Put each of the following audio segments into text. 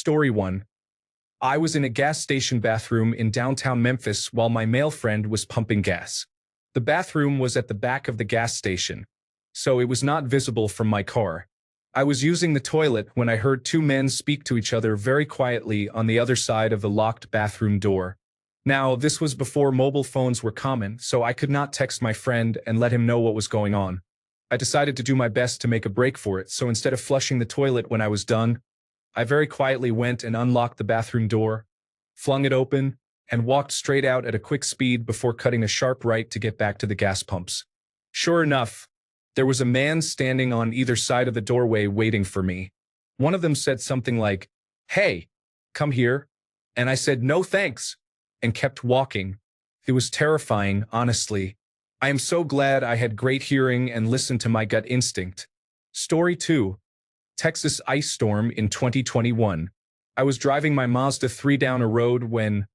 Story 1. I was in a gas station bathroom in downtown Memphis while my male friend was pumping gas. The bathroom was at the back of the gas station, so it was not visible from my car. I was using the toilet when I heard two men speak to each other very quietly on the other side of the locked bathroom door. Now, this was before mobile phones were common, so I could not text my friend and let him know what was going on. I decided to do my best to make a break for it, so instead of flushing the toilet when I was done, I very quietly went and unlocked the bathroom door, flung it open, and walked straight out at a quick speed before cutting a sharp right to get back to the gas pumps. Sure enough, there was a man standing on either side of the doorway waiting for me. One of them said something like, "Hey, come here," and I said, "No thanks," and kept walking. It was terrifying, honestly. I am so glad I had great hearing and listened to my gut instinct. Story 2. Texas ice storm in 2021. I was driving my Mazda 3 down a road when,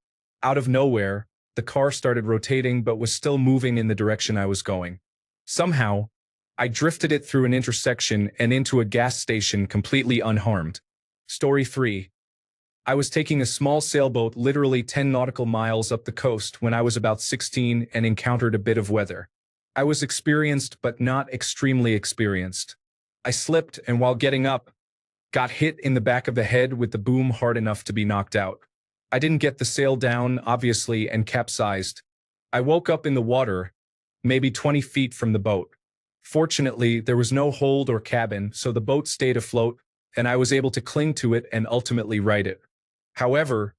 out of nowhere, the car started rotating but was still moving in the direction I was going. Somehow, I drifted it through an intersection and into a gas station completely unharmed. Story 3. I was taking a small sailboat literally 10 nautical miles up the coast when I was about 16 and encountered a bit of weather. I was experienced but not extremely experienced. I slipped and while getting up, got hit in the back of the head with the boom hard enough to be knocked out. I didn't get the sail down, obviously, and capsized. I woke up in the water, maybe 20 feet from the boat. Fortunately, there was no hold or cabin, so the boat stayed afloat, and I was able to cling to it and ultimately right it. However,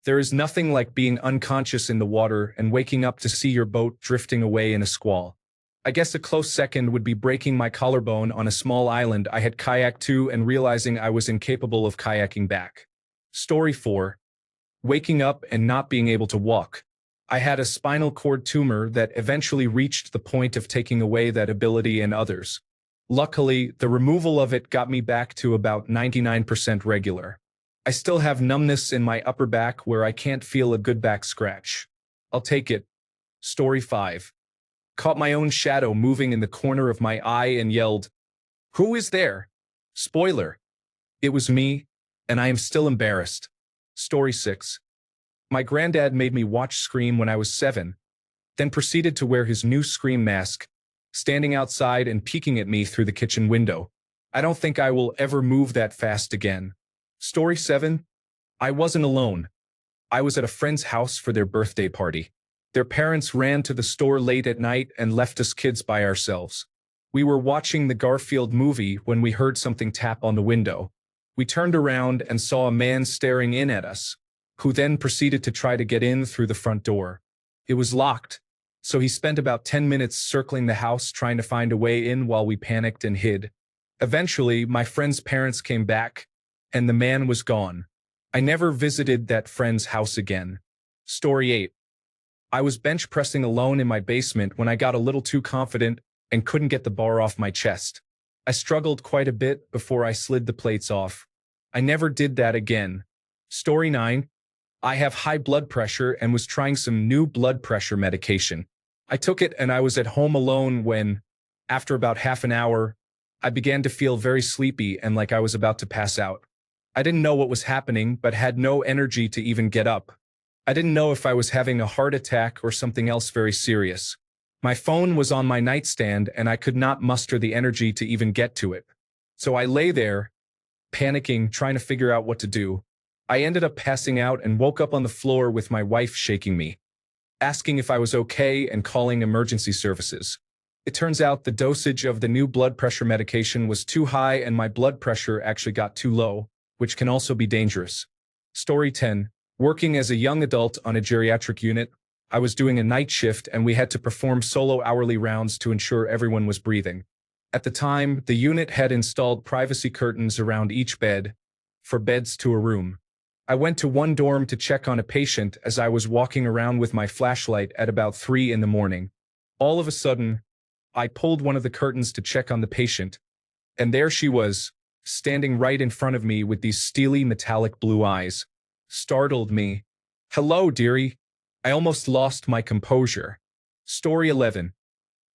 there is nothing like being unconscious in the water and waking up to see your boat drifting away in a squall. I guess a close second would be breaking my collarbone on a small island I had kayaked to and realizing I was incapable of kayaking back. Story 4. Waking up and not being able to walk. I had a spinal cord tumor that eventually reached the point of taking away that ability in others. Luckily, the removal of it got me back to about 99% regular. I still have numbness in my upper back where I can't feel a good back scratch. I'll take it. Story 5. Caught my own shadow moving in the corner of my eye and yelled, "Who is there?" Spoiler. It was me, and I am still embarrassed. Story 6. My granddad made me watch Scream when I was 7, then proceeded to wear his new Scream mask, standing outside and peeking at me through the kitchen window. I don't think I will ever move that fast again. Story 7. I wasn't alone. I was at a friend's house for their birthday party. Their parents ran to the store late at night and left us kids by ourselves. We were watching the Garfield movie when we heard something tap on the window. We turned around and saw a man staring in at us, who then proceeded to try to get in through the front door. It was locked, so he spent about 10 minutes circling the house trying to find a way in while we panicked and hid. Eventually, my friend's parents came back, and the man was gone. I never visited that friend's house again. Story 8. I was bench pressing alone in my basement when I got a little too confident and couldn't get the bar off my chest. I struggled quite a bit before I slid the plates off. I never did that again. Story 9. I have high blood pressure and was trying some new blood pressure medication. I took it and I was at home alone when, after about half an hour, I began to feel very sleepy and like I was about to pass out. I didn't know what was happening but had no energy to even get up. I didn't know if I was having a heart attack or something else very serious. My phone was on my nightstand and I could not muster the energy to even get to it. So I lay there, panicking, trying to figure out what to do. I ended up passing out and woke up on the floor with my wife shaking me, asking if I was okay and calling emergency services. It turns out the dosage of the new blood pressure medication was too high and my blood pressure actually got too low, which can also be dangerous. Story 10. Working as a young adult on a geriatric unit, I was doing a night shift and we had to perform solo hourly rounds to ensure everyone was breathing. At the time, the unit had installed privacy curtains around each bed, for beds to a room. I went to one dorm to check on a patient as I was walking around with my flashlight at about 3 in the morning. All of a sudden, I pulled one of the curtains to check on the patient, and there she was, standing right in front of me with these steely metallic blue eyes. Startled me. "Hello, dearie." I almost lost my composure. Story 11.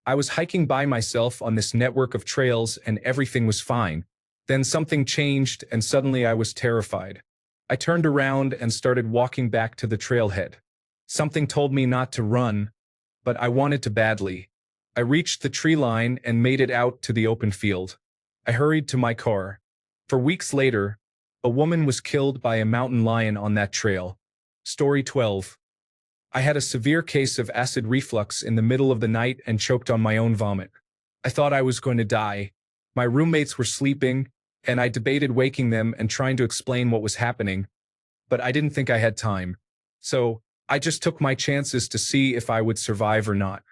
I was hiking by myself on this network of trails and everything was fine. Then something changed and suddenly I was terrified. I turned around and started walking back to the trailhead. Something told me not to run, but I wanted to badly. I reached the tree line and made it out to the open field. I hurried to my car. For weeks later, a woman was killed by a mountain lion on that trail. Story 12. I had a severe case of acid reflux in the middle of the night and choked on my own vomit. I thought I was going to die. My roommates were sleeping, and I debated waking them and trying to explain what was happening, but I didn't think I had time. So, I just took my chances to see if I would survive or not.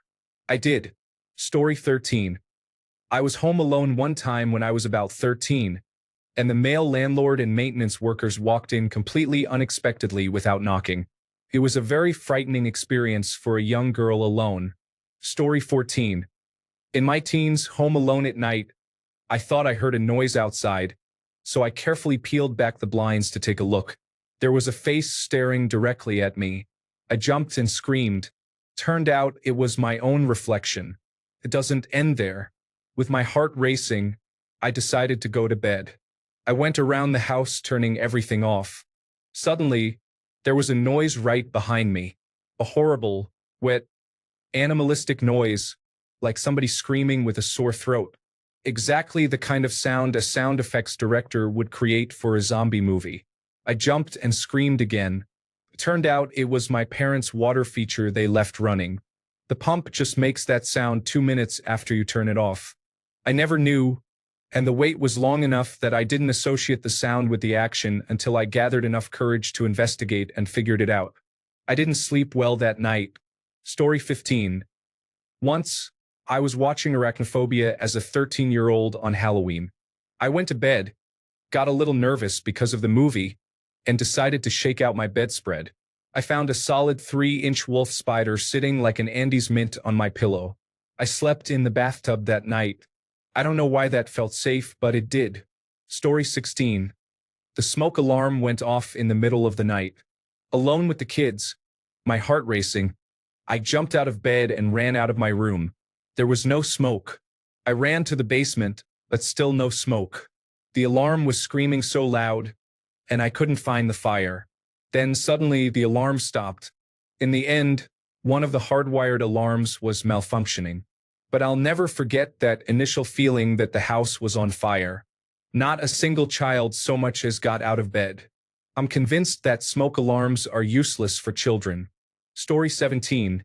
I did. Story 13. I was home alone one time when I was about 13, and the male landlord and maintenance workers walked in completely unexpectedly without knocking. It was a very frightening experience for a young girl alone. Story 14. In my teens, home alone at night, I thought I heard a noise outside, so I carefully peeled back the blinds to take a look. There was a face staring directly at me. I jumped and screamed. Turned out it was my own reflection. It doesn't end there. With my heart racing, I decided to go to bed. I went around the house turning everything off. Suddenly, there was a noise right behind me. A horrible, wet, animalistic noise, like somebody screaming with a sore throat. Exactly the kind of sound a sound effects director would create for a zombie movie. I jumped and screamed again. It turned out it was my parents' water feature they left running. The pump just makes that sound 2 minutes after you turn it off. I never knew, and the wait was long enough that I didn't associate the sound with the action until I gathered enough courage to investigate and figured it out. I didn't sleep well that night. Story 15. Once, I was watching Arachnophobia as a 13-year-old on Halloween. I went to bed, got a little nervous because of the movie, and decided to shake out my bedspread. I found a solid 3-inch wolf spider sitting like an Andes mint on my pillow. I slept in the bathtub that night. I don't know why that felt safe, but it did. Story 16. The smoke alarm went off in the middle of the night. Alone with the kids, my heart racing, I jumped out of bed and ran out of my room. There was no smoke. I ran to the basement, but still no smoke. The alarm was screaming so loud, and I couldn't find the fire. Then suddenly the alarm stopped. In the end, one of the hardwired alarms was malfunctioning. But I'll never forget that initial feeling that the house was on fire. Not a single child so much as got out of bed. I'm convinced that smoke alarms are useless for children. Story 17.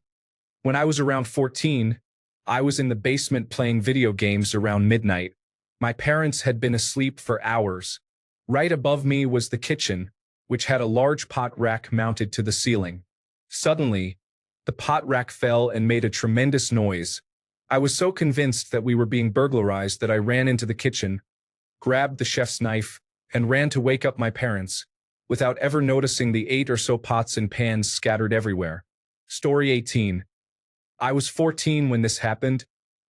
When I was around 14, I was in the basement playing video games around midnight. My parents had been asleep for hours. Right above me was the kitchen, which had a large pot rack mounted to the ceiling. Suddenly, the pot rack fell and made a tremendous noise. I was so convinced that we were being burglarized that I ran into the kitchen, grabbed the chef's knife, and ran to wake up my parents, without ever noticing the 8 or so pots and pans scattered everywhere. Story 18. I was 14 when this happened,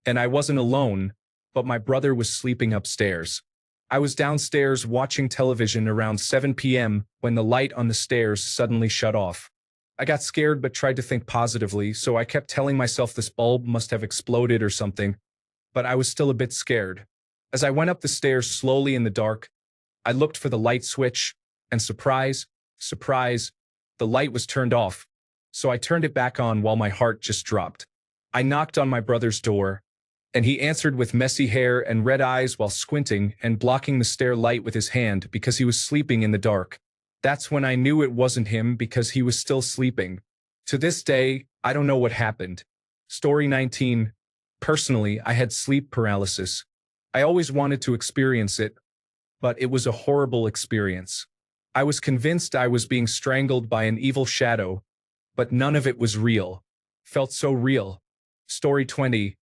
and I wasn't alone, but my brother was sleeping upstairs. I was downstairs watching television around 7 p.m. when the light on the stairs suddenly shut off. I got scared but tried to think positively, so I kept telling myself this bulb must have exploded or something, but I was still a bit scared. As I went up the stairs slowly in the dark, I looked for the light switch, and surprise, the light was turned off, so I turned it back on while my heart just dropped. I knocked on my brother's door, and he answered with messy hair and red eyes while squinting and blocking the stair light with his hand because he was sleeping in the dark. That's when I knew it wasn't him because he was still sleeping. To this day, I don't know what happened. Story 19. Personally, I had sleep paralysis. I always wanted to experience it, but it was a horrible experience. I was convinced I was being strangled by an evil shadow, but none of it was real. Felt so real. Story 20.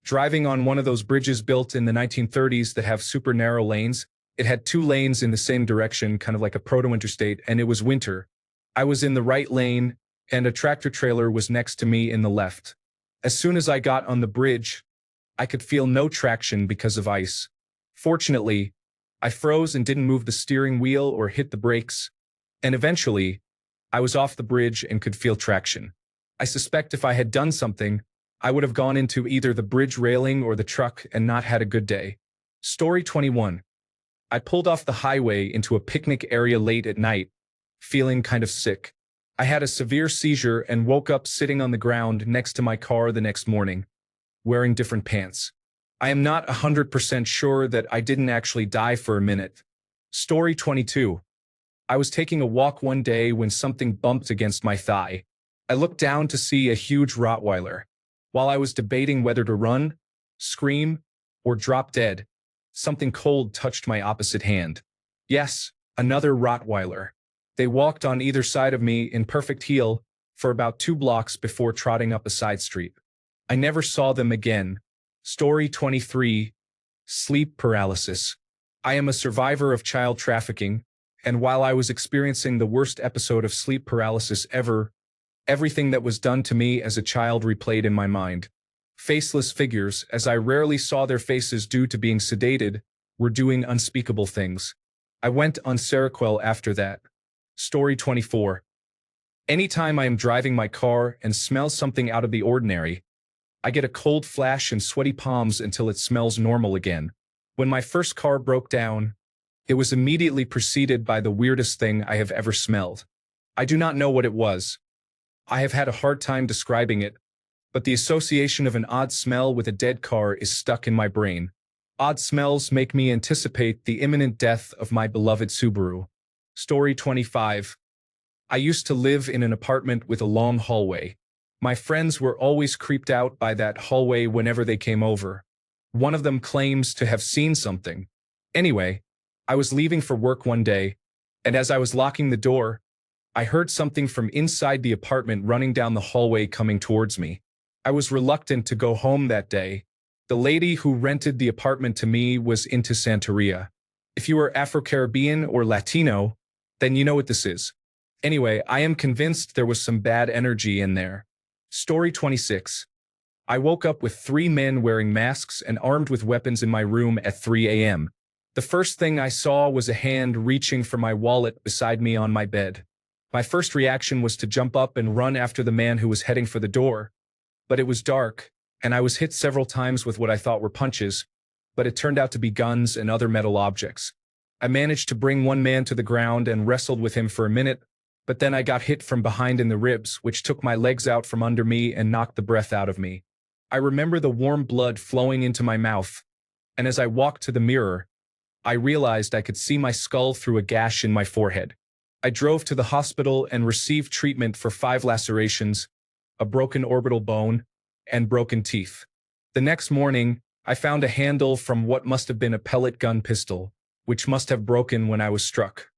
Driving on one of those bridges built in the 1930s that have super narrow lanes. It had 2 lanes in the same direction, kind of like a proto-interstate, and it was winter. I was in the right lane, and a tractor trailer was next to me in the left. As soon as I got on the bridge, I could feel no traction because of ice. Fortunately, I froze and didn't move the steering wheel or hit the brakes, and eventually, I was off the bridge and could feel traction. I suspect if I had done something, I would have gone into either the bridge railing or the truck and not had a good day. Story 21. I pulled off the highway into a picnic area late at night, feeling kind of sick. I had a severe seizure and woke up sitting on the ground next to my car the next morning, wearing different pants. I am not 100% sure that I didn't actually die for a minute. Story 22. I was taking a walk one day when something bumped against my thigh. I looked down to see a huge Rottweiler. While I was debating whether to run, scream, or drop dead, something cold touched my opposite hand. Yes, another Rottweiler. They walked on either side of me in perfect heel for about 2 blocks before trotting up a side street. I never saw them again. Story 23. Sleep paralysis. I am a survivor of child trafficking, and while I was experiencing the worst episode of sleep paralysis ever, everything that was done to me as a child replayed in my mind. Faceless figures, as I rarely saw their faces due to being sedated, were doing unspeakable things. I went on Seroquel after that. Story 24. Anytime I am driving my car and smell something out of the ordinary, I get a cold flash and sweaty palms until it smells normal again. When my first car broke down, it was immediately preceded by the weirdest thing I have ever smelled. I do not know what it was. I have had a hard time describing it, but the association of an odd smell with a dead car is stuck in my brain. Odd smells make me anticipate the imminent death of my beloved Subaru. Story 25. I used to live in an apartment with a long hallway. My friends were always creeped out by that hallway whenever they came over. One of them claims to have seen something. Anyway, I was leaving for work one day, and as I was locking the door, I heard something from inside the apartment running down the hallway coming towards me. I was reluctant to go home that day. The lady who rented the apartment to me was into Santeria. If you are Afro-Caribbean or Latino, then you know what this is. Anyway, I am convinced there was some bad energy in there. Story 26. I woke up with 3 men wearing masks and armed with weapons in my room at 3 a.m. The first thing I saw was a hand reaching for my wallet beside me on my bed. My first reaction was to jump up and run after the man who was heading for the door, but it was dark, and I was hit several times with what I thought were punches, but it turned out to be guns and other metal objects. I managed to bring one man to the ground and wrestled with him for a minute, but then I got hit from behind in the ribs, which took my legs out from under me and knocked the breath out of me. I remember the warm blood flowing into my mouth, and as I walked to the mirror, I realized I could see my skull through a gash in my forehead. I drove to the hospital and received treatment for 5 lacerations, a broken orbital bone, and broken teeth. The next morning, I found a handle from what must have been a pellet gun pistol, which must have broken when I was struck.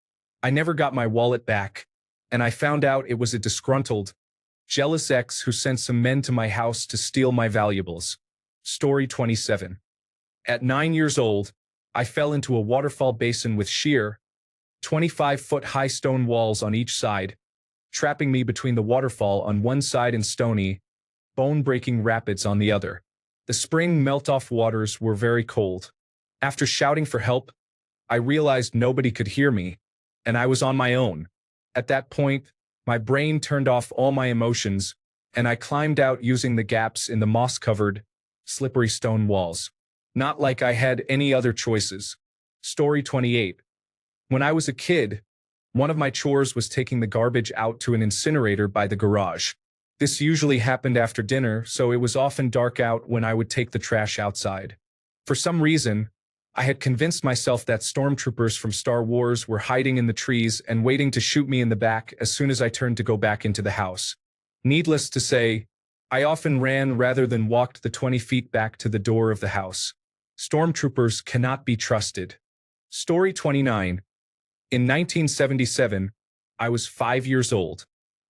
I never got my wallet back, and I found out it was a disgruntled, jealous ex who sent some men to my house to steal my valuables. Story 27. At 9 years old, I fell into a waterfall basin with sheer, 25-foot-high stone walls on each side, trapping me between the waterfall on one side and stony, bone-breaking rapids on the other. The spring melt-off waters were very cold. After shouting for help, I realized nobody could hear me, and I was on my own. At that point, my brain turned off all my emotions, and I climbed out using the gaps in the moss-covered, slippery stone walls. Not like I had any other choices. Story 28. When I was a kid, one of my chores was taking the garbage out to an incinerator by the garage. This usually happened after dinner, so it was often dark out when I would take the trash outside. For some reason, I had convinced myself that stormtroopers from Star Wars were hiding in the trees and waiting to shoot me in the back as soon as I turned to go back into the house. Needless to say, I often ran rather than walked the 20 feet back to the door of the house. Stormtroopers cannot be trusted. Story 29. In 1977, I was 5 years old.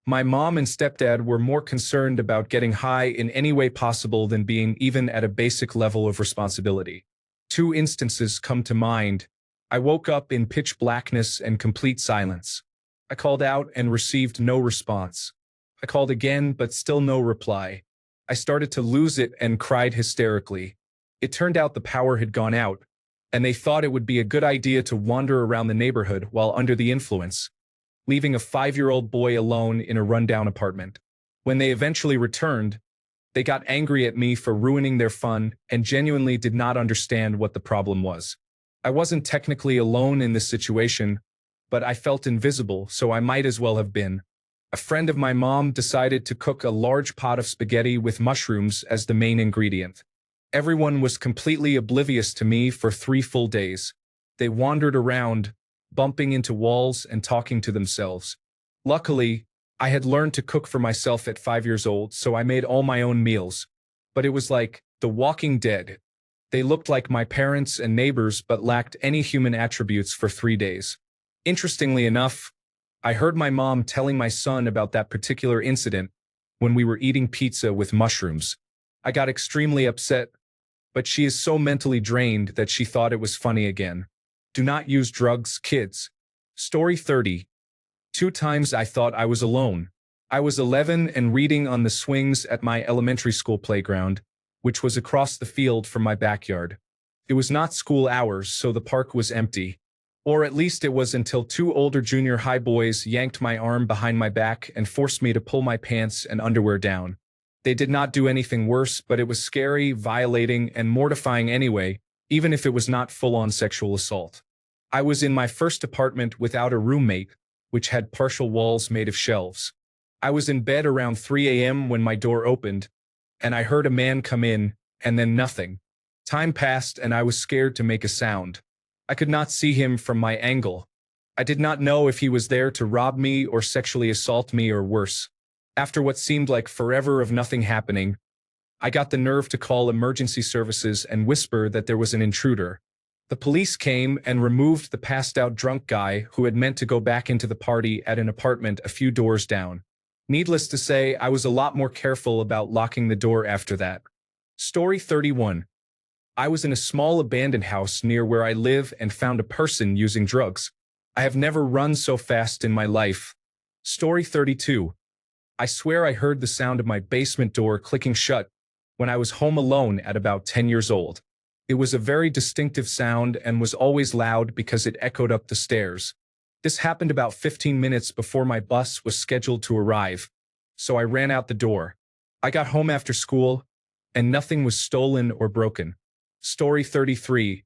My mom and stepdad were more concerned about getting high in any way possible than being even at a basic level of responsibility. 2 instances come to mind. I woke up in pitch blackness and complete silence. I called out and received no response. I called again, but still no reply. I started to lose it and cried hysterically. It turned out the power had gone out, and they thought it would be a good idea to wander around the neighborhood while under the influence, leaving a 5-year-old boy alone in a rundown apartment. When they eventually returned, they got angry at me for ruining their fun and genuinely did not understand what the problem was. I wasn't technically alone in this situation, but I felt invisible, so I might as well have been. A friend of my mom decided to cook a large pot of spaghetti with mushrooms as the main ingredient. Everyone was completely oblivious to me for 3 full days. They wandered around, bumping into walls and talking to themselves. Luckily, I had learned to cook for myself at 5 years old, so I made all my own meals. But it was like The Walking Dead. They looked like my parents and neighbors but lacked any human attributes for 3 days. Interestingly enough, I heard my mom telling my son about that particular incident when we were eating pizza with mushrooms. I got extremely upset, but she is so mentally drained that she thought it was funny again. Do not use drugs, kids. Story 30. 2 times I thought I was alone. I was 11 and reading on the swings at my elementary school playground, which was across the field from my backyard. It was not school hours, so the park was empty. Or at least it was until 2 older junior high boys yanked my arm behind my back and forced me to pull my pants and underwear down. They did not do anything worse, but it was scary, violating, and mortifying anyway, even if it was not full-on sexual assault. I was in my first apartment without a roommate, which had partial walls made of shelves. I was in bed around 3 a.m. when my door opened, and I heard a man come in, and then nothing. Time passed, and I was scared to make a sound. I could not see him from my angle. I did not know if he was there to rob me or sexually assault me or worse. After what seemed like forever of nothing happening, I got the nerve to call emergency services and whisper that there was an intruder. The police came and removed the passed-out drunk guy who had meant to go back into the party at an apartment a few doors down. Needless to say, I was a lot more careful about locking the door after that. Story 31. I was in a small abandoned house near where I live and found a person using drugs. I have never run so fast in my life. Story 32. I swear I heard the sound of my basement door clicking shut when I was home alone at about 10 years old. It was a very distinctive sound and was always loud because it echoed up the stairs. This happened about 15 minutes before my bus was scheduled to arrive, so I ran out the door. I got home after school, and nothing was stolen or broken. Story 33.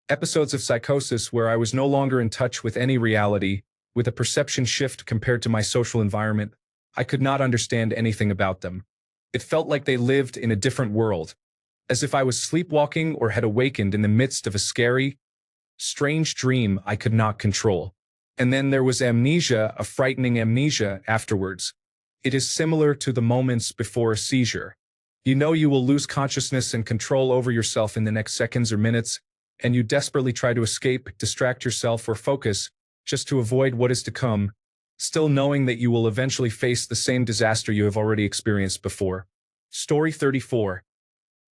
Episodes of psychosis where I was no longer in touch with any reality, with a perception shift compared to my social environment. I could not understand anything about them. It felt like they lived in a different world, as if I was sleepwalking or had awakened in the midst of a scary, strange dream I could not control. And then there was amnesia, a frightening amnesia afterwards. It is similar to the moments before a seizure. You know you will lose consciousness and control over yourself in the next seconds or minutes, and you desperately try to escape, distract yourself, or focus just to avoid what is to come, still knowing that you will eventually face the same disaster you have already experienced before. Story 34.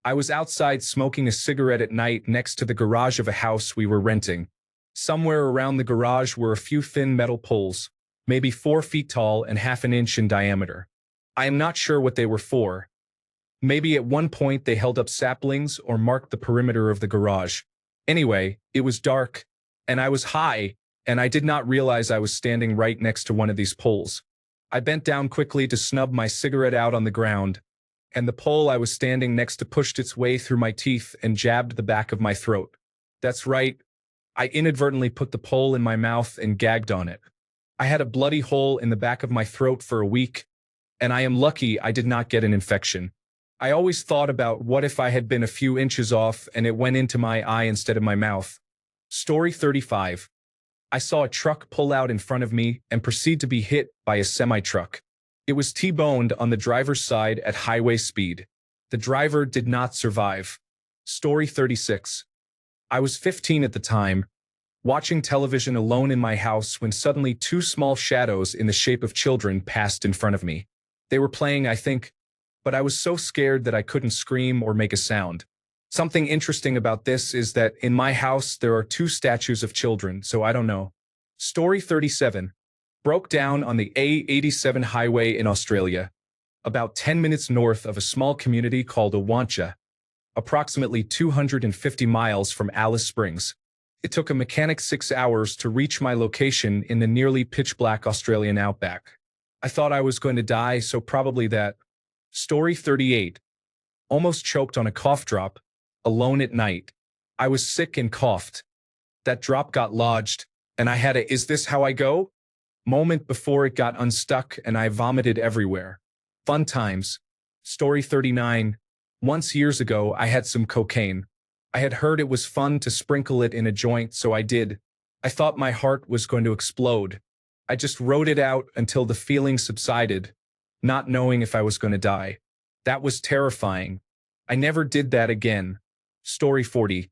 I was outside smoking a cigarette at night next to the garage of a house we were renting. Somewhere around the garage were a few thin metal poles, maybe 4 feet tall and half an inch in diameter. I am not sure what they were for. Maybe at one point they held up saplings or marked the perimeter of the garage. Anyway, it was dark, and I was high, and I did not realize I was standing right next to one of these poles. I bent down quickly to snub my cigarette out on the ground, and the pole I was standing next to pushed its way through my teeth and jabbed the back of my throat. That's right, I inadvertently put the pole in my mouth and gagged on it. I had a bloody hole in the back of my throat for a week, and I am lucky I did not get an infection. I always thought about what if I had been a few inches off and it went into my eye instead of my mouth. Story 35. I saw a truck pull out in front of me and proceed to be hit by a semi-truck. It was T-boned on the driver's side at highway speed. The driver did not survive. Story 36. I was 15 at the time, watching television alone in my house when suddenly 2 small shadows in the shape of children passed in front of me. They were playing, I think, but I was so scared that I couldn't scream or make a sound. Something interesting about this is that in my house there are 2 statues of children, so I don't know. Story 37. Broke down on the A87 highway in Australia, about 10 minutes north of a small community called Awancha, approximately 250 miles from Alice Springs. It took a mechanic 6 hours to reach my location in the nearly pitch-black Australian outback. I thought I was going to die, so probably that. Story 38. Almost choked on a cough drop, alone at night. I was sick and coughed. That drop got lodged, and I had a "is this how I go?" moment before it got unstuck and I vomited everywhere. Fun times. Story 39. Once years ago, I had some cocaine. I had heard it was fun to sprinkle it in a joint, so I did. I thought my heart was going to explode. I just wrote it out until the feeling subsided, not knowing if I was going to die. That was terrifying. I never did that again. Story 40.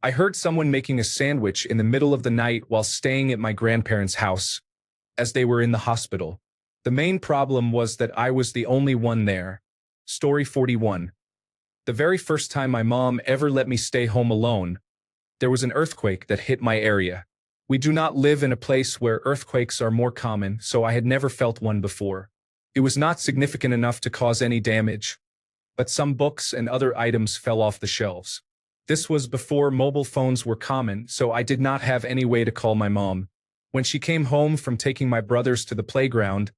I heard someone making a sandwich in the middle of the night while staying at my grandparents' house, as they were in the hospital. The main problem was that I was the only one there. Story 41. The very first time my mom ever let me stay home alone, there was an earthquake that hit my area. We do not live in a place where earthquakes are more common, so I had never felt one before. It was not significant enough to cause any damage, but some books and other items fell off the shelves. This was before mobile phones were common, so I did not have any way to call my mom. When she came home from taking my brothers to the playground,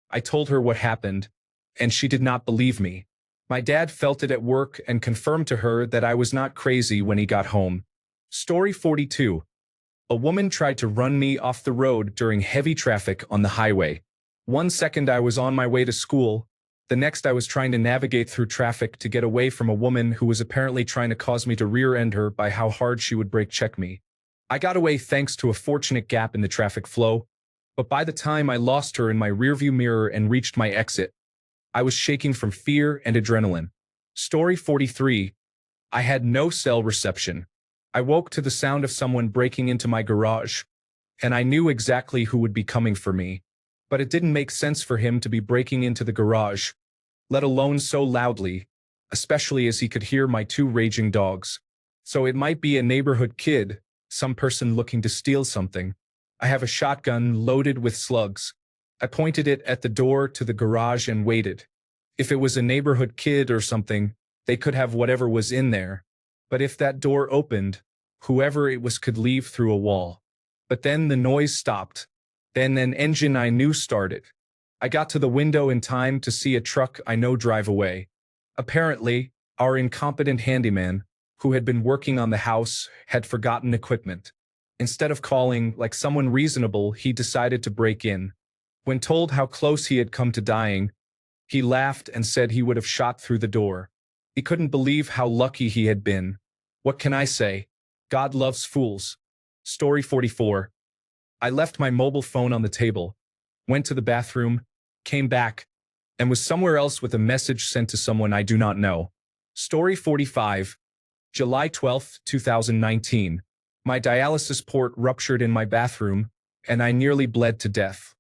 I told her what happened, and she did not believe me. My dad felt it at work and confirmed to her that I was not crazy when he got home. Story 42. A woman tried to run me off the road during heavy traffic on the highway. One second I was on my way to school, the next I was trying to navigate through traffic to get away from a woman who was apparently trying to cause me to rear-end her by how hard she would brake check me. I got away thanks to a fortunate gap in the traffic flow, but by the time I lost her in my rearview mirror and reached my exit, I was shaking from fear and adrenaline. Story 43. I had no cell reception. I woke to the sound of someone breaking into my garage, and I knew exactly who would be coming for me. But it didn't make sense for him to be breaking into the garage, let alone so loudly, especially as he could hear my two raging dogs. So it might be a neighborhood kid, some person looking to steal something. I have a shotgun loaded with slugs. I pointed it at the door to the garage and waited. If it was a neighborhood kid or something, they could have whatever was in there. But if that door opened, whoever it was could leave through a wall. But then the noise stopped. Then an engine I knew started. I got to the window in time to see a truck I know drive away. Apparently, our incompetent handyman, who had been working on the house, had forgotten equipment. Instead of calling like someone reasonable, he decided to break in. When told how close he had come to dying, he laughed and said he would have shot through the door. He couldn't believe how lucky he had been. What can I say? God loves fools. Story 44. I left my mobile phone on the table, went to the bathroom, came back, and was somewhere else with a message sent to someone I do not know. Story 45. July 12, 2019. My dialysis port ruptured in my bathroom, and I nearly bled to death.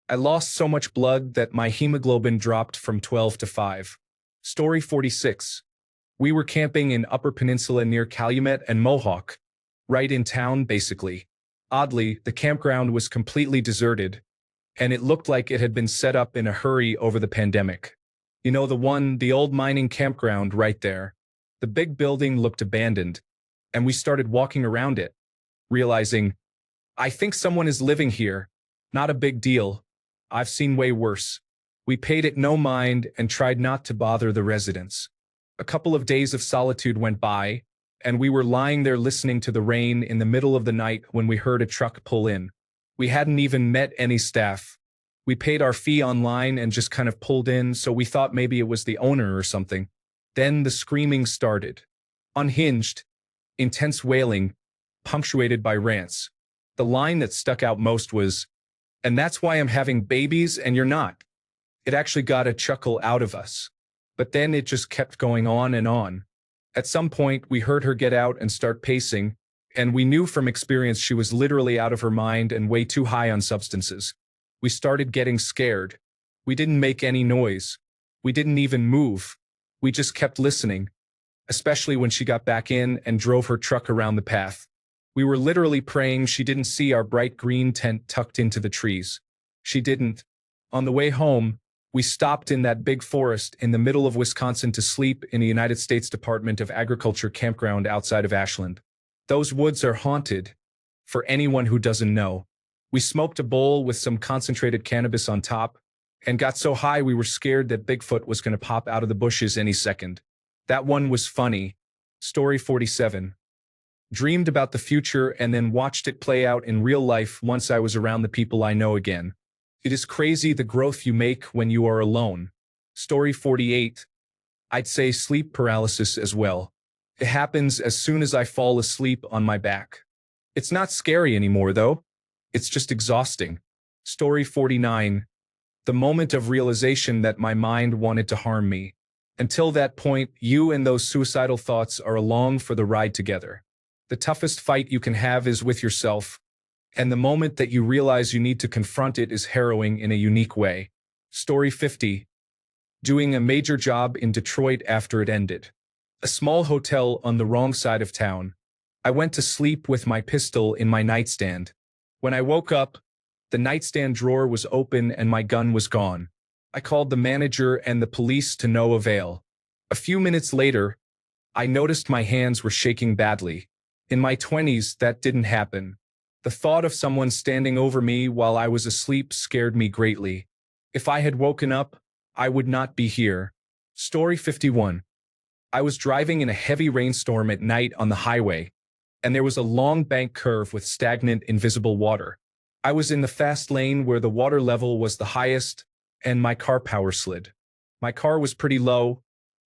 I lost so much blood that my hemoglobin dropped from 12 to 5. Story 46. We were camping in Upper Peninsula near Calumet and Mohawk, right in town, basically. Oddly, the campground was completely deserted, and it looked like it had been set up in a hurry over the pandemic. You know, the old mining campground right there. The big building looked abandoned, and we started walking around it, realizing, I think someone is living here. Not a big deal. I've seen way worse. We paid it no mind and tried not to bother the residents. A couple of days of solitude went by, and we were lying there listening to the rain in the middle of the night when we heard a truck pull in. We hadn't even met any staff. We paid our fee online and just kind of pulled in, so we thought maybe it was the owner or something. Then the screaming started. Unhinged, intense wailing, punctuated by rants. The line that stuck out most was, "And that's why I'm having babies and you're not." It actually got a chuckle out of us. But then it just kept going on and on. At some point, we heard her get out and start pacing, and we knew from experience she was literally out of her mind and way too high on substances. We started getting scared. We didn't make any noise. We didn't even move. We just kept listening, especially when she got back in and drove her truck around the path. We were literally praying she didn't see our bright green tent tucked into the trees. She didn't. On the way home, we stopped in that big forest in the middle of Wisconsin to sleep in a United States Department of Agriculture campground outside of Ashland. Those woods are haunted, for anyone who doesn't know. We smoked a bowl with some concentrated cannabis on top, and got so high we were scared that Bigfoot was going to pop out of the bushes any second. That one was funny. Story 47. dreamed about the future, and then watched it play out in real life once I was around the people I know again. It is crazy the growth you make when you are alone. Story 48. I'd say sleep paralysis as well. It happens as soon as I fall asleep on my back. It's not scary anymore, though. It's just exhausting. Story 49. The moment of realization that my mind wanted to harm me. Until that point, you and those suicidal thoughts are along for the ride together. The toughest fight you can have is with yourself, and the moment that you realize you need to confront it is harrowing in a unique way. Story 50. Doing a major job in Detroit after it ended. A small hotel on the wrong side of town. I went to sleep with my pistol in my nightstand. When I woke up, the nightstand drawer was open and my gun was gone. I called the manager and the police to no avail. A few minutes later, I noticed my hands were shaking badly. In my 20s, that didn't happen. The thought of someone standing over me while I was asleep scared me greatly. If I had woken up, I would not be here. Story 51. I was driving in a heavy rainstorm at night on the highway, and there was a long bank curve with stagnant, invisible water. I was in the fast lane where the water level was the highest, and my car power slid. My car was pretty low,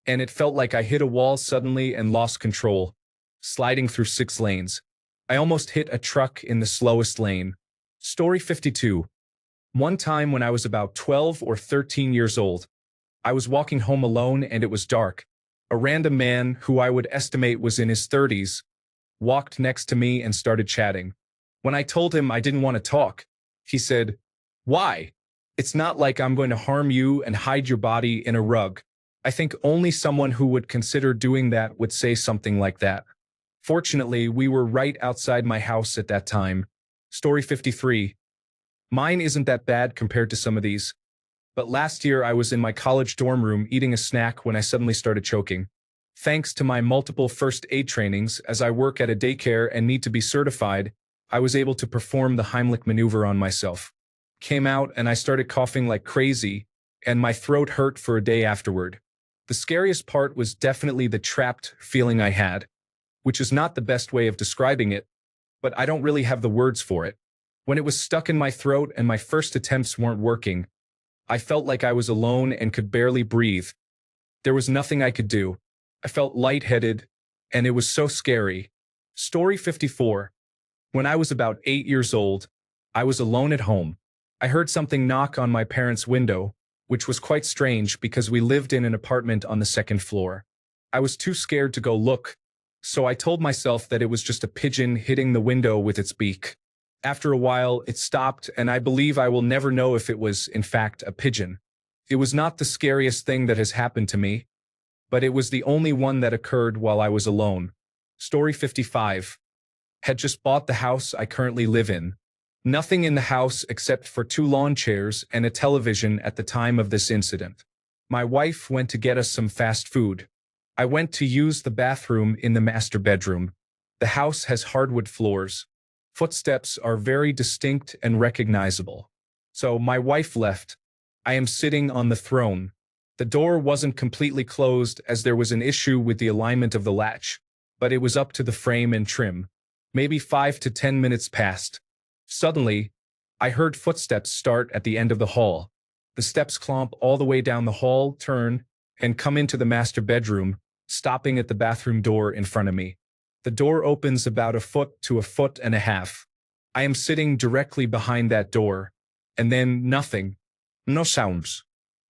and it felt like I hit a wall suddenly and lost control, sliding through 6 lanes. I almost hit a truck in the slowest lane. Story 52. One time when I was about 12 or 13 years old, I was walking home alone and it was dark. A random man, who I would estimate was in his 30s, walked next to me and started chatting. When I told him I didn't want to talk, he said, "Why? It's not like I'm going to harm you and hide your body in a rug." I think only someone who would consider doing that would say something like that. Fortunately, we were right outside my house at that time. Story 53. Mine isn't that bad compared to some of these. But last year I was in my college dorm room eating a snack when I suddenly started choking. Thanks to my multiple first aid trainings, as I work at a daycare and need to be certified, I was able to perform the Heimlich maneuver on myself. Came out and I started coughing like crazy, and my throat hurt for a day afterward. The scariest part was definitely the trapped feeling I had, which is not the best way of describing it, but I don't really have the words for it. When it was stuck in my throat and my first attempts weren't working, I felt like I was alone and could barely breathe. There was nothing I could do. I felt lightheaded, and it was so scary. Story 54. When I was about 8 years old, I was alone at home. I heard something knock on my parents' window, which was quite strange because we lived in an apartment on the 2nd floor. I was too scared to go look, so I told myself that it was just a pigeon hitting the window with its beak. After a while, it stopped, and I believe I will never know if it was, in fact, a pigeon. It was not the scariest thing that has happened to me, but it was the only one that occurred while I was alone. Story 55. Had just bought the house I currently live in. Nothing in the house except for 2 lawn chairs and a television at the time of this incident. My wife went to get us some fast food. I went to use the bathroom in the master bedroom. The house has hardwood floors. Footsteps are very distinct and recognizable. So my wife left. I am sitting on the throne. The door wasn't completely closed as there was an issue with the alignment of the latch, but it was up to the frame and trim. Maybe 5 to 10 minutes passed. Suddenly, I heard footsteps start at the end of the hall. The steps clomp all the way down the hall, turn, and come into the master bedroom, stopping at the bathroom door in front of me. The door opens about 1 foot to 1.5 feet. I am sitting directly behind that door, and then nothing. No sounds.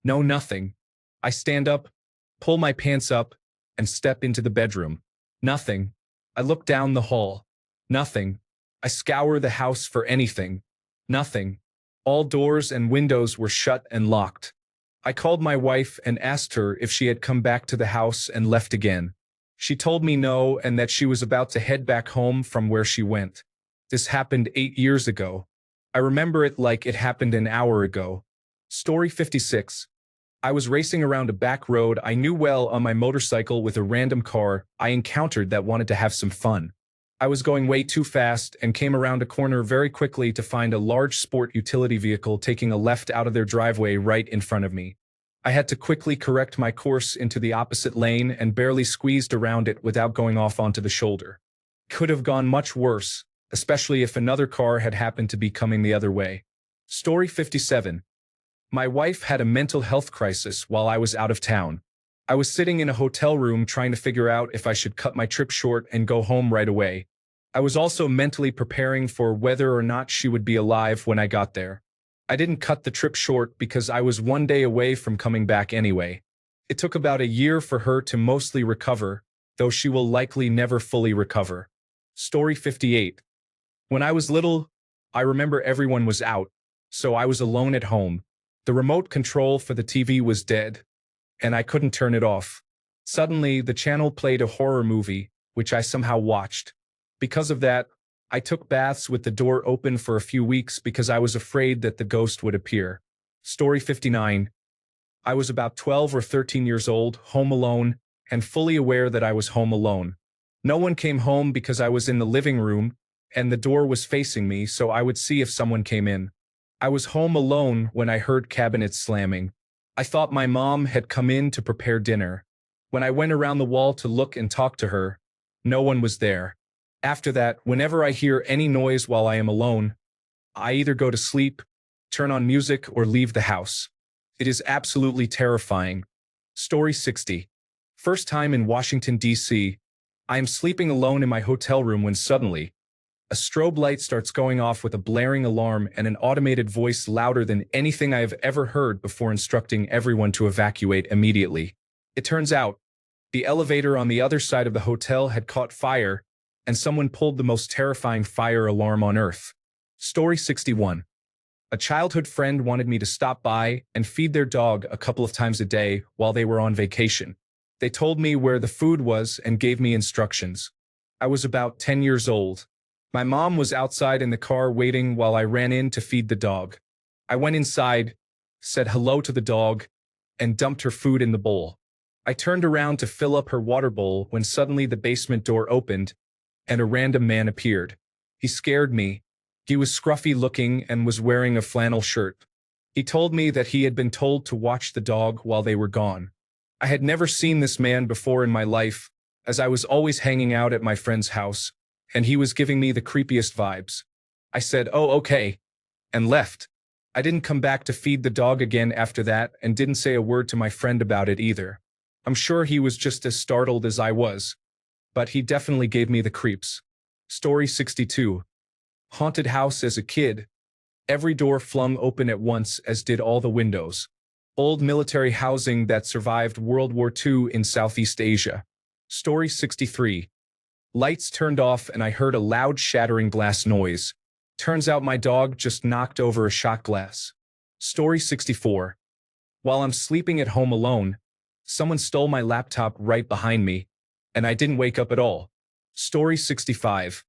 No nothing. I stand up, pull my pants up, and step into the bedroom. Nothing. I look down the hall. Nothing. I scour the house for anything. Nothing. All doors and windows were shut and locked. I called my wife and asked her if she had come back to the house and left again. She told me no and that she was about to head back home from where she went. This happened 8 years ago. I remember it like it happened an hour ago. Story 56. I was racing around a back road I knew well on my motorcycle with a random car I encountered that wanted to have some fun. I was going way too fast and came around a corner very quickly to find a large sport utility vehicle taking a left out of their driveway right in front of me. I had to quickly correct my course into the opposite lane and barely squeezed around it without going off onto the shoulder. Could have gone much worse, especially if another car had happened to be coming the other way. Story 57. My wife had a mental health crisis while I was out of town. I was sitting in a hotel room trying to figure out if I should cut my trip short and go home right away. I was also mentally preparing for whether or not she would be alive when I got there. I didn't cut the trip short because I was one day away from coming back anyway. It took about a year for her to mostly recover, though she will likely never fully recover. Story 58. When I was little, I remember everyone was out, so I was alone at home. The remote control for the TV was dead, and I couldn't turn it off. Suddenly, the channel played a horror movie, which I somehow watched. Because of that, I took baths with the door open for a few weeks because I was afraid that the ghost would appear. Story 59. I was about 12 or 13 years old, home alone, and fully aware that I was home alone. No one came home because I was in the living room, and the door was facing me, so I would see if someone came in. I was home alone when I heard cabinets slamming. I thought my mom had come in to prepare dinner. When I went around the wall to look and talk to her, no one was there. After that, whenever I hear any noise while I am alone, I either go to sleep, turn on music, or leave the house. It is absolutely terrifying. Story 60. First time in Washington, D.C. I am sleeping alone in my hotel room when suddenly, a strobe light starts going off with a blaring alarm and an automated voice louder than anything I have ever heard before instructing everyone to evacuate immediately. It turns out, the elevator on the other side of the hotel had caught fire, and someone pulled the most terrifying fire alarm on earth. Story 61. A childhood friend wanted me to stop by and feed their dog a couple of times a day while they were on vacation. They told me where the food was and gave me instructions. I was about 10 years old. My mom was outside in the car waiting while I ran in to feed the dog. I went inside, said hello to the dog, and dumped her food in the bowl. I turned around to fill up her water bowl when suddenly the basement door opened and a random man appeared. He scared me. He was scruffy looking and was wearing a flannel shirt. He told me that he had been told to watch the dog while they were gone. I had never seen this man before in my life, as I was always hanging out at my friend's house, and he was giving me the creepiest vibes. I said, "Oh, okay," and left. I didn't come back to feed the dog again after that and didn't say a word to my friend about it either. I'm sure he was just as startled as I was, but he definitely gave me the creeps. Story 62. Haunted house as a kid. Every door flung open at once, as did all the windows. Old military housing that survived World War II in Southeast Asia. Story 63. Lights turned off and I heard a loud shattering glass noise. Turns out my dog just knocked over a shot glass. Story 64. While I'm sleeping at home alone, someone stole my laptop right behind me, and I didn't wake up at all. Story 65.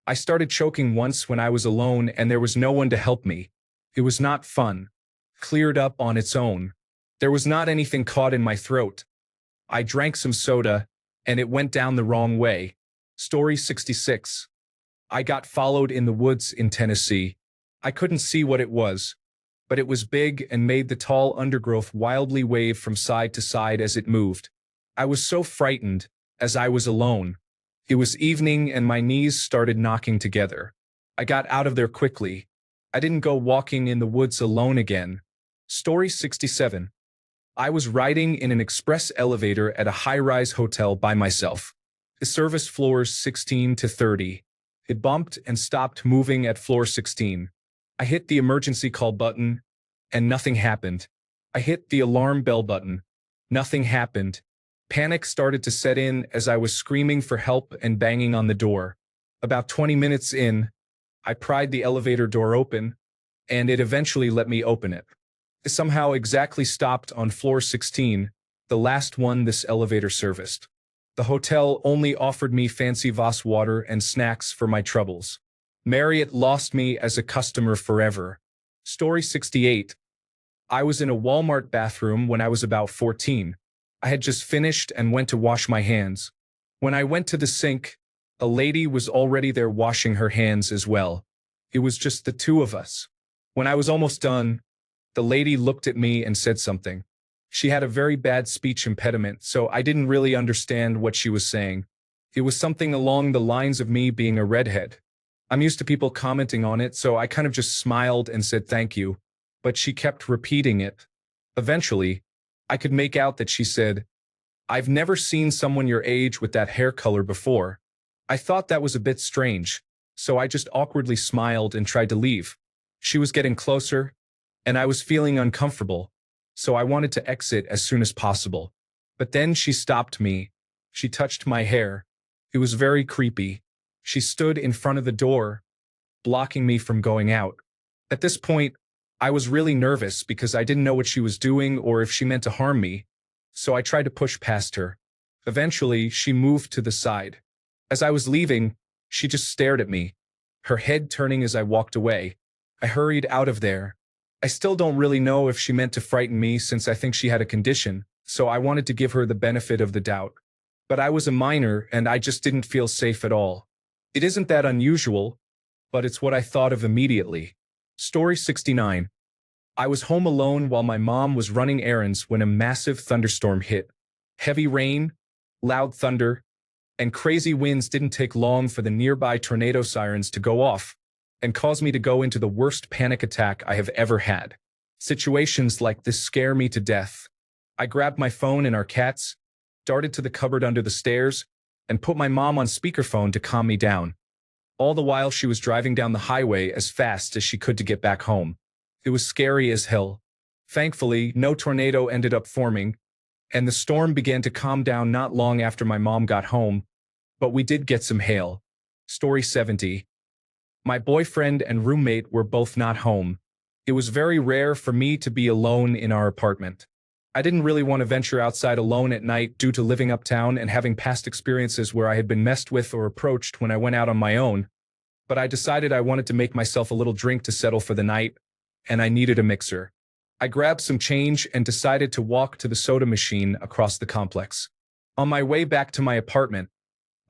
I started choking once when I was alone and there was no one to help me. It was not fun. Cleared up on its own. There was not anything caught in my throat. I drank some soda, and it went down the wrong way. Story 66. I got followed in the woods in Tennessee. I couldn't see what it was, but it was big and made the tall undergrowth wildly wave from side to side as it moved. I was so frightened, as I was alone. It was evening and my knees started knocking together. I got out of there quickly. I didn't go walking in the woods alone again. Story 67. I was riding in an express elevator at a high-rise hotel by myself. The service floors 16 to 30. It bumped and stopped moving at floor 16. I hit the emergency call button, and nothing happened. I hit the alarm bell button. Nothing happened. Panic started to set in as I was screaming for help and banging on the door. About 20 minutes in, I pried the elevator door open, and it eventually let me open it. It somehow exactly stopped on floor 16, the last one this elevator serviced. The hotel only offered me fancy Voss water and snacks for my troubles. Marriott lost me as a customer forever. Story 68. I was in a Walmart bathroom when I was about 14. I had just finished and went to wash my hands. When I went to the sink, a lady was already there washing her hands as well. It was just the two of us. When I was almost done, the lady looked at me and said something. She had a very bad speech impediment, so I didn't really understand what she was saying. It was something along the lines of me being a redhead. I'm used to people commenting on it, so I kind of just smiled and said thank you, but she kept repeating it. Eventually, I could make out that she said, "I've never seen someone your age with that hair color before." I thought that was a bit strange, so I just awkwardly smiled and tried to leave. She was getting closer, and I was feeling uncomfortable, so I wanted to exit as soon as possible. But then she stopped me. She touched my hair. It was very creepy. She stood in front of the door, blocking me from going out. At this point, I was really nervous because I didn't know what she was doing or if she meant to harm me, so I tried to push past her. Eventually, she moved to the side. As I was leaving, she just stared at me, her head turning as I walked away. I hurried out of there. I still don't really know if she meant to frighten me since I think she had a condition, so I wanted to give her the benefit of the doubt. But I was a minor and I just didn't feel safe at all. It isn't that unusual, but it's what I thought of immediately. Story 69. I was home alone while my mom was running errands when a massive thunderstorm hit. Heavy rain, loud thunder, and crazy winds didn't take long for the nearby tornado sirens to go off and cause me to go into the worst panic attack I have ever had. Situations like this scare me to death. I grabbed my phone and our cats, darted to the cupboard under the stairs, and put my mom on speakerphone to calm me down. All the while she was driving down the highway as fast as she could to get back home. It was scary as hell. Thankfully, no tornado ended up forming, and the storm began to calm down not long after my mom got home, but we did get some hail. Story 70. My boyfriend and roommate were both not home. It was very rare for me to be alone in our apartment. I didn't really want to venture outside alone at night due to living uptown and having past experiences where I had been messed with or approached when I went out on my own, but I decided I wanted to make myself a little drink to settle for the night, and I needed a mixer. I grabbed some change and decided to walk to the soda machine across the complex. On my way back to my apartment,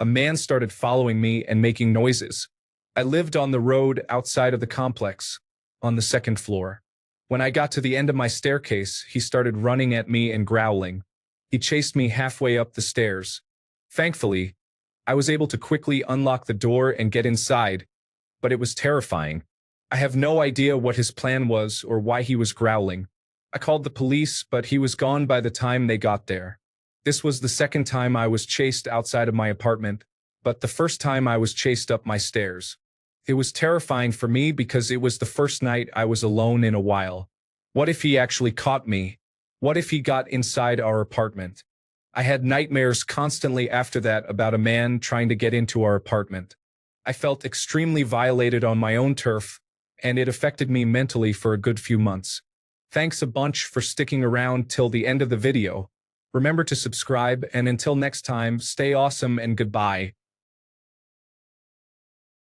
a man started following me and making noises. I lived on the road outside of the complex, on the second floor. When I got to the end of my staircase, he started running at me and growling. He chased me halfway up the stairs. Thankfully, I was able to quickly unlock the door and get inside, but it was terrifying. I have no idea what his plan was or why he was growling. I called the police, but he was gone by the time they got there. This was the second time I was chased outside of my apartment, but the first time I was chased up my stairs. It was terrifying for me because it was the first night I was alone in a while. What if he actually caught me? What if he got inside our apartment? I had nightmares constantly after that about a man trying to get into our apartment. I felt extremely violated on my own turf, and it affected me mentally for a good few months. Thanks a bunch for sticking around till the end of the video. Remember to subscribe, and until next time, stay awesome and goodbye.